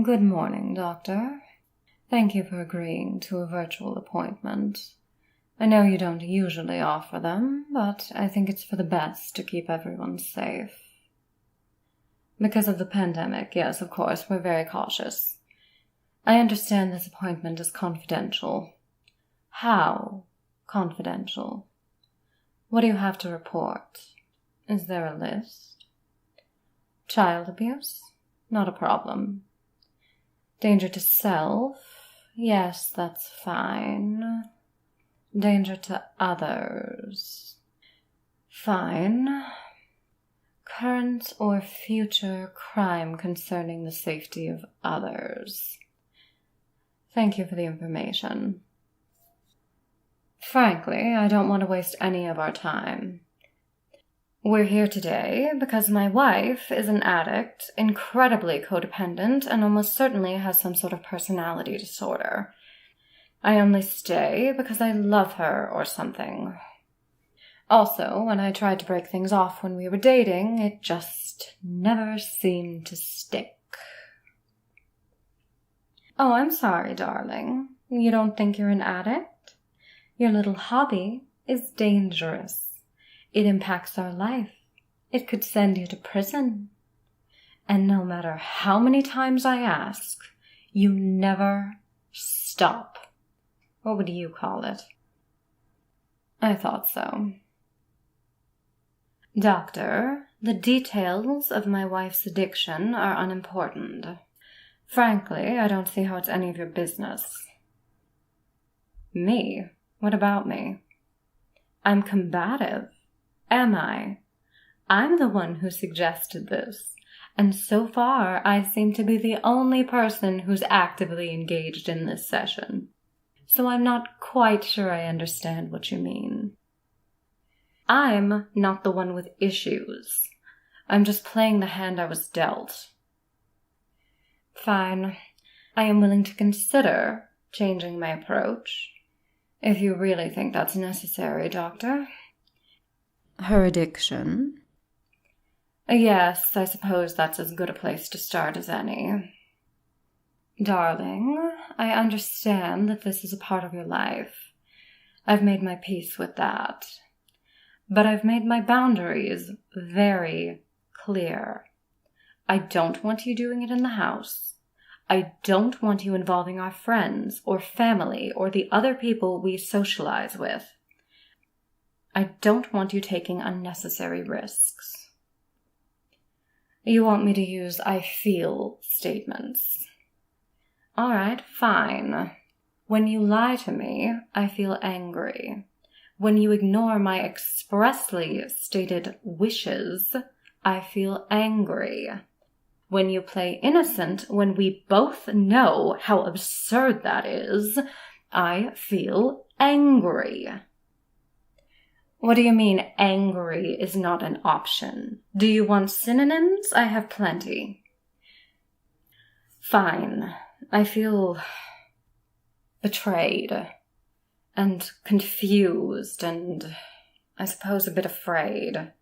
Good morning, Doctor. Thank you for agreeing to a virtual appointment. I know you don't usually offer them, but I think it's for the best to keep everyone safe. Because of the pandemic, yes, of course, we're very cautious. I understand this appointment is confidential. How confidential? What do you have to report? Is there a list? Child abuse? Not a problem. Danger to self? Yes, that's fine. Danger to others? Fine. Current or future crime concerning the safety of others? Thank you for the information. Frankly, I don't want to waste any of our time. We're here today because my wife is an addict, incredibly codependent, and almost certainly has some sort of personality disorder. I only stay because I love her or something. Also, when I tried to break things off when we were dating, it just never seemed to stick. Oh, I'm sorry, darling. You don't think you're an addict? Your little hobby is dangerous. It impacts our life. It could send you to prison. And no matter how many times I ask, you never stop. What would you call it? I thought so. Doctor, the details of my wife's addiction are unimportant. Frankly, I don't see how it's any of your business. Me? What about me? I'm combative. Am I? I'm the one who suggested this, and so far I seem to be the only person who's actively engaged in this session. So I'm not quite sure I understand what you mean. I'm not the one with issues. I'm just playing the hand I was dealt. Fine. I am willing to consider changing my approach, if you really think that's necessary, Doctor. Her addiction? Yes, I suppose that's as good a place to start as any. Darling, I understand that this is a part of your life. I've made my peace with that. But I've made my boundaries very clear. I don't want you doing it in the house. I don't want you involving our friends or family or the other people we socialize with. I don't want you taking unnecessary risks. You want me to use I feel statements. All right, fine. When you lie to me, I feel angry. When you ignore my expressly stated wishes, I feel angry. When you play innocent when we both know how absurd that is, I feel angry. What do you mean angry is not an option? Do you want synonyms? I have plenty. Fine. I feel betrayed and confused and I suppose a bit afraid.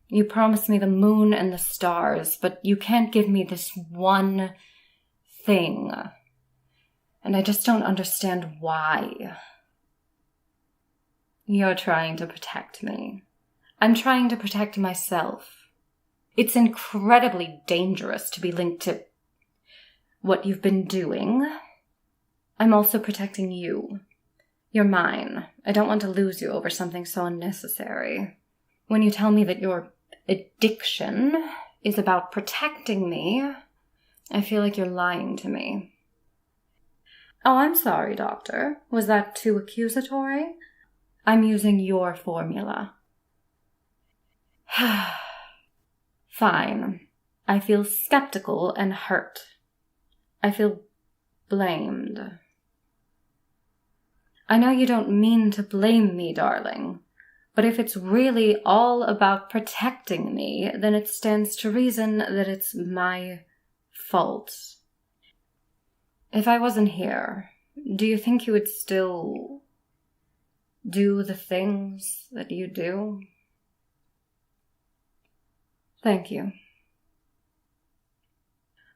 You promised me the moon and the stars, but you can't give me this one thing. And I just don't understand why. You're trying to protect me. I'm trying to protect myself. It's incredibly dangerous to be linked to what you've been doing. I'm also protecting you. You're mine. I don't want to lose you over something so unnecessary. When you tell me that your addiction is about protecting me, I feel like you're lying to me. Oh, I'm sorry, Doctor. Was that too accusatory? I'm using your formula. Fine. I feel skeptical and hurt. I feel blamed. I know you don't mean to blame me, darling, but if it's really all about protecting me, then it stands to reason that it's my fault. If I wasn't here, do you think you would still do the things that you do? Thank you.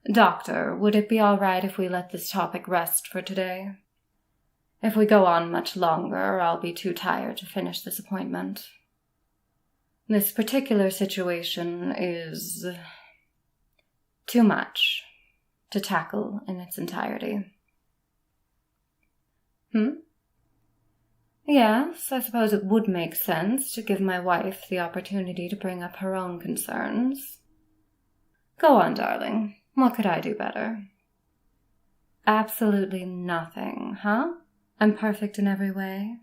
Doctor, would it be all right if we let this topic rest for today? If we go on much longer, I'll be too tired to finish this appointment. This particular situation is too much to tackle in its entirety. Yes, I suppose it would make sense to give my wife the opportunity to bring up her own concerns. Go on, darling. What could I do better? Absolutely nothing, huh? I'm perfect in every way.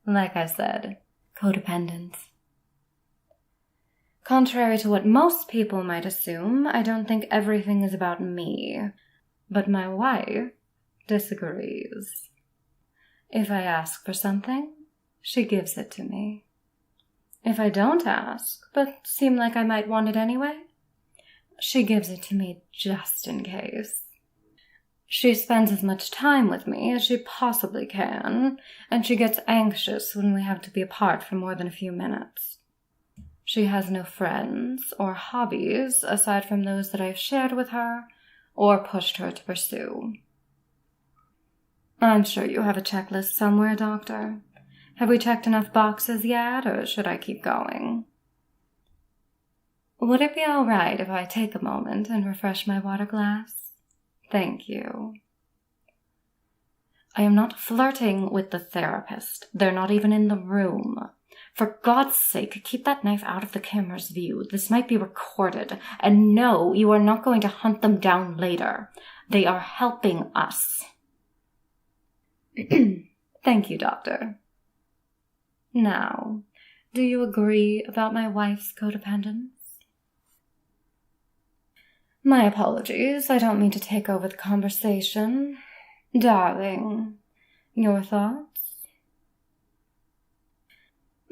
Like I said, codependent. Contrary to what most people might assume, I don't think everything is about me. But my wife disagrees. If I ask for something, she gives it to me. If I don't ask, but seem like I might want it anyway, she gives it to me just in case. She spends as much time with me as she possibly can, and she gets anxious when we have to be apart for more than a few minutes. She has no friends or hobbies aside from those that I've shared with her or pushed her to pursue. I'm sure you have a checklist somewhere, Doctor. Have we checked enough boxes yet, or should I keep going? Would it be all right if I take a moment and refresh my water glass? Thank you. I am not flirting with the therapist. They're not even in the room. For God's sake, keep that knife out of the camera's view. This might be recorded. And no, you are not going to hunt them down later. They are helping us. Thank you, Doctor. Now, do you agree about my wife's codependence? My apologies, I don't mean to take over the conversation. Darling, your thoughts?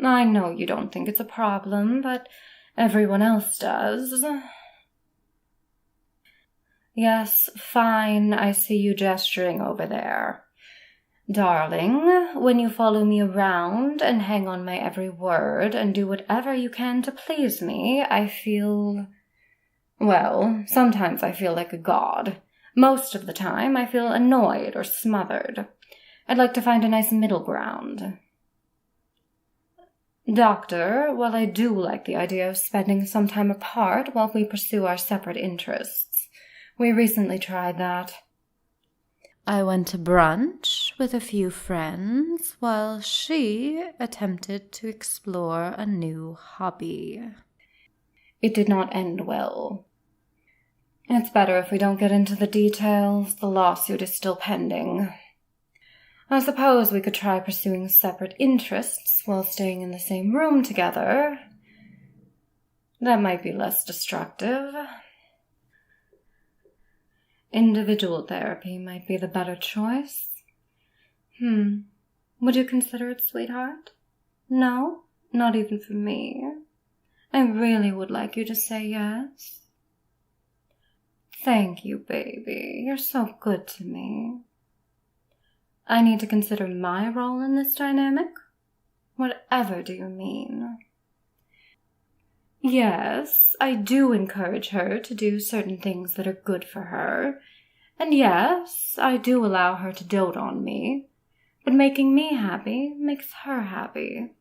I know you don't think it's a problem, but everyone else does. Yes, fine, I see you gesturing over there. Darling, when you follow me around and hang on my every word and do whatever you can to please me, I feel... Well, sometimes I feel like a god. Most of the time, I feel annoyed or smothered. I'd like to find a nice middle ground. Doctor, while I do like the idea of spending some time apart while we pursue our separate interests, we recently tried that. I went to brunch with a few friends while she attempted to explore a new hobby. It did not end well. It's better if we don't get into the details. The lawsuit is still pending. I suppose we could try pursuing separate interests while staying in the same room together. That might be less destructive. Individual therapy might be the better choice. Would you consider it, sweetheart? No? Not even for me? I really would like you to say yes. Thank you, baby. You're so good to me. I need to consider my role in this dynamic? Whatever do you mean? Yes, I do encourage her to do certain things that are good for her. And yes, I do allow her to dote on me. But making me happy makes her happy.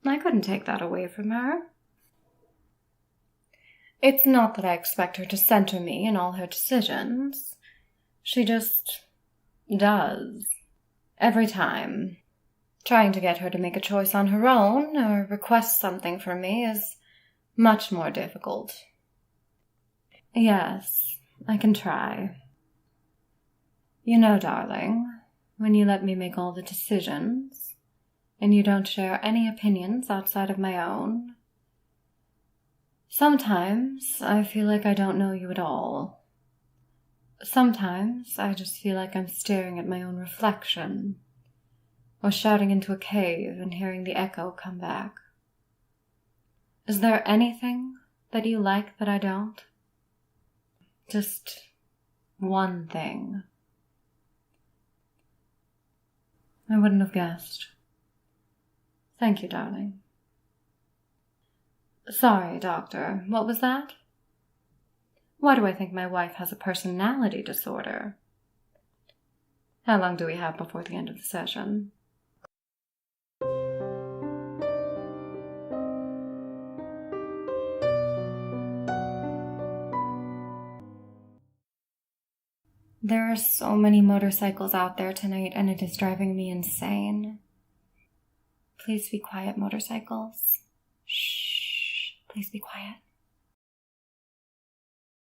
I couldn't take that away from her. It's not that I expect her to center me in all her decisions. She just does. Every time. Trying to get her to make a choice on her own or request something from me is much more difficult. Yes, I can try. You know, darling, when you let me make all the decisions, and you don't share any opinions outside of my own, sometimes I feel like I don't know you at all. Sometimes I just feel like I'm staring at my own reflection, or shouting into a cave and hearing the echo come back. Is there anything that you like that I don't? Just one thing. I wouldn't have guessed. Thank you, darling. Sorry, Doctor. What was that? Why do I think my wife has a personality disorder? How long do we have before the end of the session? There are so many motorcycles out there tonight, and it is driving me insane. Please be quiet, motorcycles. Shh. Please be quiet.